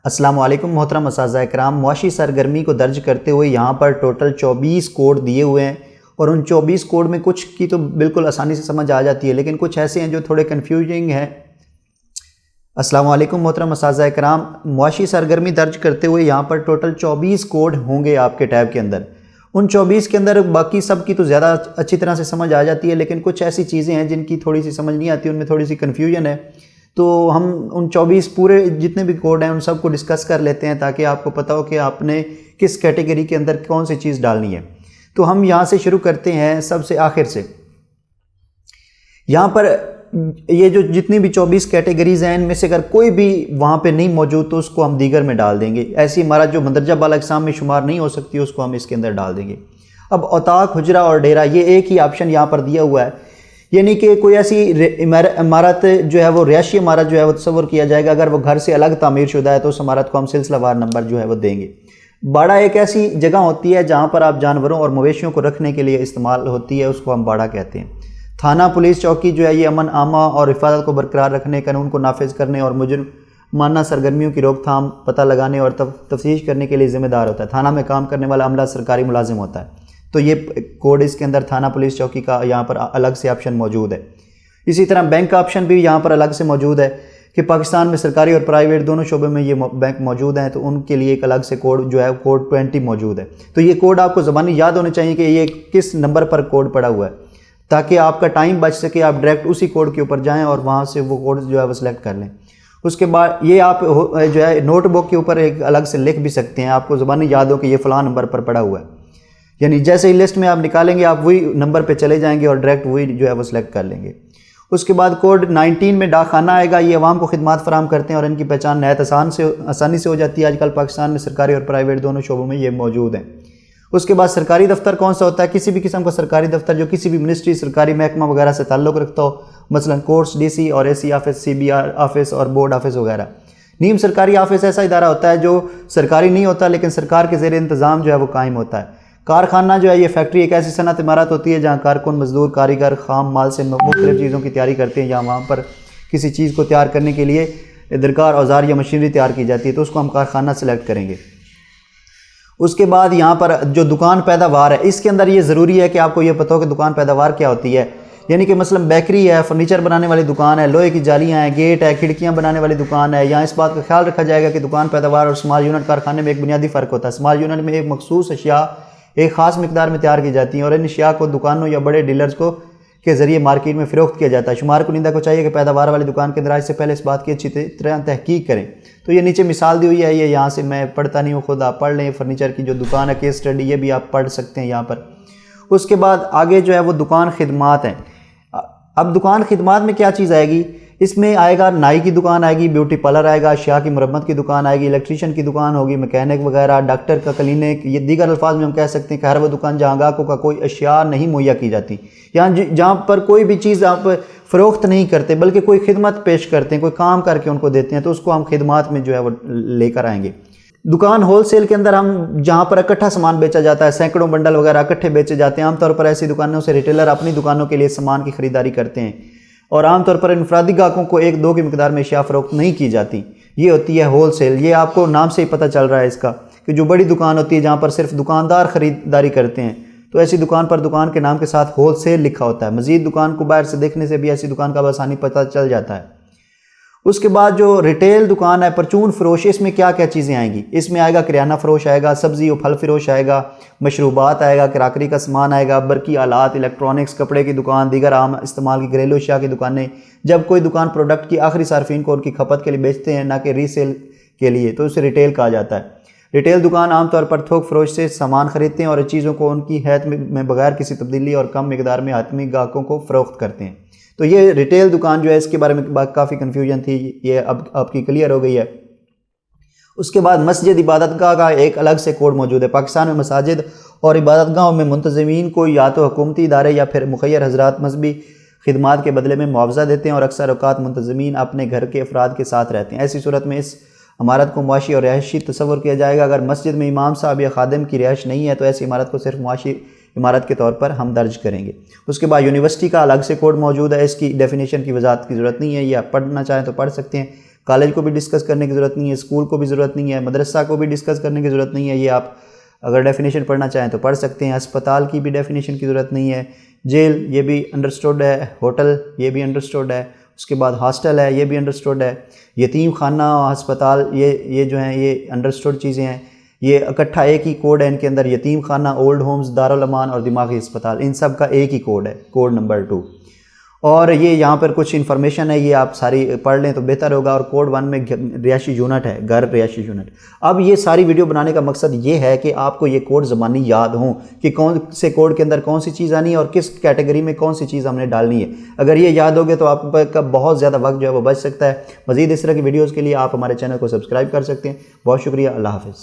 अस्सलाम वालेकुम मोहतरम असातिज़ा किराम। मुआशी सरगर्मी को दर्ज करते हुए यहाँ पर टोटल 24 कोड दिए हुए हैं और उन 24 कोड में कुछ की तो बिल्कुल आसानी से समझ आ जाती है, लेकिन कुछ ऐसे हैं जो थोड़े कन्फ्यूजिंग हैं। अस्सलाम वालेकुम मोहतरम असातिज़ा किराम। मुआशी सरगर्मी दर्ज करते हुए यहाँ पर टोटल 24 कोड होंगे आपके टैब के अंदर। उन 24 के अंदर बाकी सब की तो ज़्यादा अच्छी तरह से समझ आ जाती है, लेकिन कुछ ऐसी चीज़ें हैं जिनकी थोड़ी सी समझ नहीं आती, उनमें थोड़ी सी कन्फ्यूजन है। तो हम उन 24 पूरे जितने भी कोड हैं उन सब को डिस्कस कर लेते हैं ताकि आपको पता हो कि आपने किस कैटेगरी के अंदर कौन सी चीज़ डालनी है। तो हम यहाँ से शुरू करते हैं सबसे आखिर से। यहाँ पर ये जो जितनी भी 24 कैटेगरीज़ हैं इनमें से अगर कोई भी वहाँ पे नहीं मौजूद तो उसको हम दीगर में डाल देंगे। ऐसी हमारा जो मंदरजा बाला इक़साम में शुमार नहीं हो सकती उसको हम इसके अंदर डाल देंगे। अब औताक, हुजरा और डेरा ये एक ही ऑप्शन यहाँ पर दिया हुआ है, यानी कि कोई ऐसी इमारत जो है वो रिहायशी इमारत जो है वो तस्वर किया जाएगा। अगर वो घर से अलग तामीर शुदा है तो उस इमारत को हम सिलसिलावार नंबर जो है वो देंगे। बाड़ा एक ऐसी जगह होती है जहाँ पर आप जानवरों और मवेशियों को रखने के लिए इस्तेमाल होती है, उसको हम बाड़ा कहते हैं। थाना पुलिस चौकी जो है ये अमन आमा और हिफाजत को बरकरार रखने, कानून को नाफिज करने और मुजरमाना सरगर्मियों की रोकथाम, पता लगाने और तफ्तीश करने के लिए ज़िम्मेदार होता है। थाना में काम करने वाला अमला सरकारी मुलाजिम होता है। तो ये कोड इसके अंदर थाना पुलिस चौकी का यहाँ पर अलग से ऑप्शन मौजूद है। इसी तरह बैंक का ऑप्शन भी यहाँ पर अलग से मौजूद है कि पाकिस्तान में सरकारी और प्राइवेट दोनों शोबे में ये बैंक मौजूद हैं, तो उनके लिए एक अलग से कोड जो है कोड 20 मौजूद है। तो ये कोड आपको ज़बानी याद होने चाहिए कि ये किस नंबर पर कोड पड़ा हुआ है, ताकि आपका टाइम बच सके, आप डायरेक्ट उसी कोड के ऊपर जाएँ और वहाँ से वो कोड जो है वो सिलेक्ट कर लें। उसके बाद ये आप जो है नोटबुक के ऊपर एक अलग से लिख भी सकते हैं, आपको ज़बानी याद हो कि ये फ़लाँ नंबर पर पड़ा हुआ है। यानी जैसे ही लिस्ट में आप निकालेंगे आप वही नंबर पे चले जाएंगे और डायरेक्ट वही जो है वो सिलेक्ट कर लेंगे। उसके बाद कोड 19 में डाक खाना आएगा। ये अवाम को खिदमात फराहम करते हैं और इनकी पहचान नहायत आसानी से हो जाती है। आजकल पाकिस्तान में सरकारी और प्राइवेट दोनों शोबों में ये मौजूद हैं। उसके बाद सरकारी दफ्तर कौन सा होता है? किसी भी किस्म का सरकारी दफ्तर जो किसी भी मिनिस्ट्री, सरकारी महकमा वगैरह से ताल्लुक़ रखता हो, मसलन कोर्ट्स, DC और AC ऑफिस, CBR ऑफिस और बोर्ड ऑफिस वगैरह। नीम सरकारी ऑफिस ऐसा इदारा होता है जो सरकारी नहीं होता लेकिन सरकार के ज़ेर इंतज़ाम जो है वो कायम होता है। कारखाना जो है ये फैक्ट्री एक ऐसी सनत इमारत होती है जहाँ कारकुन, मजदूर, कारीगर खाम माल से मुख्तलिफ चीज़ों की तैयारी करते हैं, या वहाँ पर किसी चीज़ को तैयार करने के लिए दरकार औजार या मशीनरी तैयार की जाती है, तो उसको हम कारखाना सेलेक्ट करेंगे। उसके बाद यहाँ पर जो दुकान पैदावार है, इसके अंदर ये ज़रूरी है कि आपको ये पता हो कि दुकान पैदावार क्या होती है। यानी कि मसलन बेकरी है, फर्नीचर बनाने वाली दुकान है, लोहे की जालियाँ हैं, गेट है, खिड़कियाँ बनाने वाली दुकान है। यहाँ इस बात का ख्याल रखा जाएगा कि दुकान पैदावार और स्मॉल यूनिट कारखाने में एक बुनियादी फ़र्क होता है। स्मॉल यूनिट में एक मखसूस अशिया एक ख़ास मिकदार में तैयार की जाती हैं और इन अशिया को दुकानों या बड़े डीलर्स को के ज़रिए मार्केट में फ़रोख्त किया जाता है। शुमार कुनिंदा को चाहिए कि पैदावार वाली दुकान के अंदर से पहले इस बात की अच्छी तरह तहकीक करें। तो ये नीचे मिसाल दी हुई है, ये यहाँ से मैं पढ़ता नहीं हूँ, खुद आप पढ़ लें। फर्नीचर की जो दुकान है, केस स्टडी, ये भी आप पढ़ सकते हैं यहाँ पर। उसके बाद आगे जो है वो दुकान खिदमात हैं। अब दुकान खिदमात में क्या चीज़ आएगी? इसमें आएगा नाई की दुकान आएगी, ब्यूटी पार्लर आएगा, अशिया की मरम्मत की दुकान आएगी, इलेक्ट्रीशियन की दुकान होगी, मैकेनिक वगैरह, डॉक्टर का क्लिनिक। ये दीगर अल्फाज में हम कह सकते हैं कि हर वो दुकान जहाँ ग्राहकों का कोई अशिया नहीं मुहैया की जाती, यहाँ जहाँ पर कोई भी चीज़ आप फ़रोख्त नहीं करते बल्कि कोई खिदमत पेश करते हैं, कोई काम करके उनको देते हैं, तो उसको हम खिदमात में जो है वो लेकर आएंगे। दुकान होलसेल के अंदर हम जहाँ पर इकट्ठा सामान बेचा जाता है, सैकड़ों बंडल वगैरह इकट्ठे बेचे जाते हैं। आमतौर पर ऐसी दुकानों से रिटेलर अपनी दुकानों के लिए सामान की खरीदारी करते हैं और आमतौर पर इनफरादी ग्राहकों को 1-2 की मिकदार में अशिया फ़रोख्त नहीं की जाती। ये होती है होलसेल। ये आपको नाम से ही पता चल रहा है इसका कि जो बड़ी दुकान होती है जहाँ पर सिर्फ दुकानदार ख़रीदारी करते हैं, तो ऐसी दुकान पर दुकान के नाम के साथ होलसेल लिखा होता है। मज़ीद दुकान को बाहर से देखने से भी ऐसी दुकान का आसानी पता चल जाता है। उसके बाद जो रिटेल दुकान है, परचून फरोश, इसमें क्या क्या चीज़ें आएंगी? इसमें आएगा किराना फरोश आएगा, सब्ज़ी और फल फरोश आएगा, मशरूबात आएगा, क्रॉकरी का सामान आएगा, बरकी आलात, इलेक्ट्रॉनिक्स, कपड़े की दुकान, दीगर आम इस्तेमाल की घरेलू अशिया की दुकानें। जब कोई दुकान प्रोडक्ट की आखिरी सार्फिन को उनकी खपत के लिए बेचते हैं, ना कि रीसेल के लिए, तो उसे रिटेल कहा जाता है। रिटेल दुकान आमतौर पर थोक फरोश से सामान खरीदते हैं और चीज़ों को उनकी हैत में बगैर किसी तब्दीली और कम मिकदार में हातमी ग्राहकों को फ़रोख्त करते हैं। तो ये रिटेल दुकान जो है इसके बारे में काफ़ी कन्फ्यूजन थी, ये अब आपकी क्लियर हो गई है। उसके बाद मस्जिद इबादतगाह का एक अलग से कोड मौजूद है। पाकिस्तान में मसाजिद और इबादतगाहों में मुंतज़मीन को या तो हुकूमती इदारे या फिर मुखय्यर हज़रात मजहबी खिदमात के बदले में मुआवजा देते हैं और अक्सर औक़ात मुंतज़मीन अपने घर के अफराद के साथ रहते हैं। ऐसी सूरत में इस इमारत को मुआशी और रिहायशी तस्वुर किया जाएगा। अगर मस्जिद में इमाम साहब या खादिम की रिहाइश नहीं है तो ऐसी इमारत को सिर्फ मुआशी इमारत के तौर पर हम दर्ज करेंगे। उसके बाद यूनिवर्सिटी का अलग से कोड मौजूद है, इसकी डेफिनेशन की वजाहत की ज़रूरत नहीं है, ये आप पढ़ना चाहें तो पढ़ सकते हैं। कॉलेज को भी डिस्कस करने की ज़रूरत नहीं है, स्कूल को भी ज़रूरत नहीं है, मदरसा को भी डिस्कस करने की ज़रूरत नहीं है। ये आप अगर डेफिनेशन पढ़ना चाहें तो पढ़ सकते हैं। अस्पताल की भी डेफिनेशन की ज़रूरत नहीं है। जेल ये भी अंडरस्टूड है, होटल ये भी अंडरस्टूड है, उसके बाद हॉस्टल है ये भी अंडरस्टूड है, यतीम खाना अस्पताल ये जो हैं ये अंडरस्टूड चीज़ें हैं। ये इकट्ठा एक ही कोड है इनके अंदर, यतीम खाना, ओल्ड होम्स, दारुल अमान और दिमागी अस्पताल, इन सब का एक ही कोड है, कोड नंबर 2। और ये यहाँ पर कुछ इन्फॉर्मेशन है, ये आप सारी पढ़ लें तो बेहतर होगा। और कोड 1 में रिहायशी यूनिट है, घर रिहायशी यूनिट। अब ये सारी वीडियो बनाने का मकसद ये है कि आपको ये कोड ज़बानी याद हों कि कौन से कोड के अंदर कौन सी चीज़ आनी है और किस कैटेगरी में कौन सी चीज़ हमने डालनी है। अगर ये याद होगे तो आपका बहुत ज़्यादा वक्त जो है वो बच सकता है। मज़ीद इस तरह की वीडियोज़ के लिए आप हमारे चैनल को सब्सक्राइब कर सकते हैं। बहुत शुक्रिया, अल्लाह हाफ़िज़।